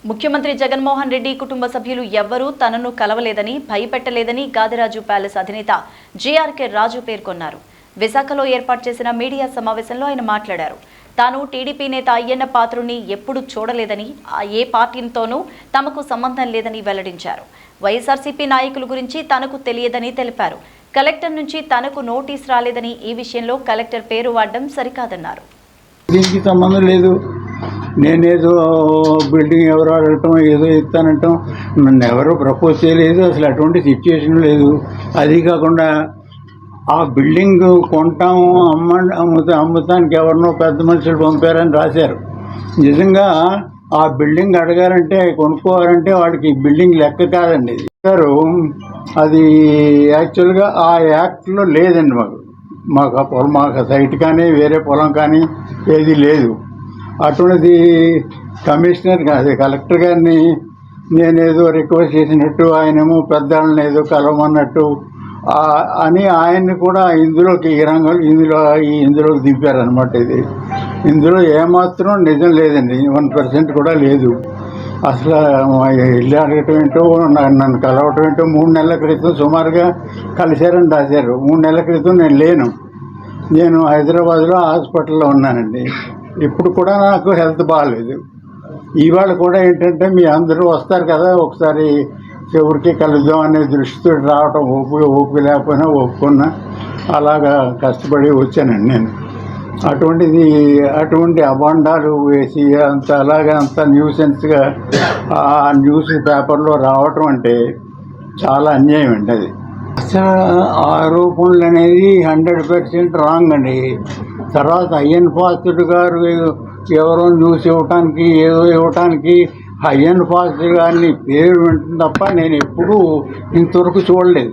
ముఖ్యమంత్రి జగన్మోహన్ రెడ్డి కుటుంబ సభ్యులు ఎవ్వరూ తనను కలవలేదని భయపెట్టలేదని గాదిరాజు ప్యాలెస్ అధినేత జీఆర్కే రాజు పేర్కొన్నారు. విశాఖలో ఏర్పాటు చేసిన మీడియా సమావేశంలో ఆయన మాట్లాడారు. తాను టీడీపీ నేత అయ్యన్న పాత్రుని ఎప్పుడూ చూడలేదని, ఏ పార్టీతోనూ తమకు సంబంధం లేదని వెల్లడించారు. వైఎస్ఆర్సీపీ నాయకుల గురించి తనకు తెలియదని తెలిపారు. కలెక్టర్ నుంచి తనకు నోటీస్ రాలేదని, ఈ విషయంలో కలెక్టర్ పేరు వాడడం సరికాదన్నారు. దీనికి సంబంధం లేదు. నేనేదో బిల్డింగ్ ఎవరు అడగటం, ఏదో ఇస్తానంటాం, నన్ను ఎవరో ప్రపోజ్ చేయలేదు. అసలు అటువంటి సిచ్యువేషన్ లేదు. అది కాకుండా ఆ బిల్డింగ్ కొంటాము, అమ్ముతానికి ఎవరినో పెద్ద మనుషులు పంపారని రాశారు. నిజంగా ఆ బిల్డింగ్ అడగారంటే, కొనుక్కోవాలంటే వాడికి బిల్డింగ్ లెక్క కాదండి. అది యాక్చువల్గా ఆ యాక్ట్లో లేదండి. మాకు ఆ పొలం, మాకు సైట్ కానీ వేరే పొలం కానీ ఏది లేదు. అటువంటిది కమిషనర్ కాదు, కలెక్టర్ గారిని నేనేదో రిక్వెస్ట్ చేసినట్టు, ఆయనేమో పెద్దవాళ్ళని ఏదో కలవమన్నట్టు అని ఆయన్ని కూడా ఇందులోకి ఈ రంగంలో ఇందులోకి దింపారనమాట. ఇందులో ఏమాత్రం నిజం లేదండి, 1% కూడా లేదు. అసలు ఇల్లు అడగటం ఏంటో, నన్ను కలవటం ఏంటో 3 నెలల క్రితం సుమారుగా కలిశారని రాశారు. 3 నెలల క్రితం నేను లేను. నేను హైదరాబాద్లో హాస్పిటల్లో ఉన్నానండి. ఇప్పుడు కూడా నాకు హెల్త్ బాగాలేదు. ఇవాళ కూడా ఏంటంటే మీ అందరూ వస్తారు కదా, ఒకసారి ఎవరికి కలుద్దాం అనే దృష్టితో రావటం, ఓపిక లేకపోయినా ఒప్పుకున్నా అలాగా కష్టపడి వచ్చానండి నేను. అటువంటి అబాండాలు వేసి అంత న్యూసెన్స్గా ఆ న్యూస్ పేపర్లో రావటం అంటే చాలా అన్యాయం అండి. అది అసలు ఆరోపణలు అనేది 100% రాంగ్ అండి. తర్వాత అయ్యన్ పాత్రుడు గారు ఎవరో న్యూస్ ఇవ్వటానికి, ఏదో ఇవ్వటానికి అయ్యన్ పాత్రుడు గారిని పేరు వింటుంది తప్ప నేను ఎప్పుడూ ఇంతవరకు చూడలేదు.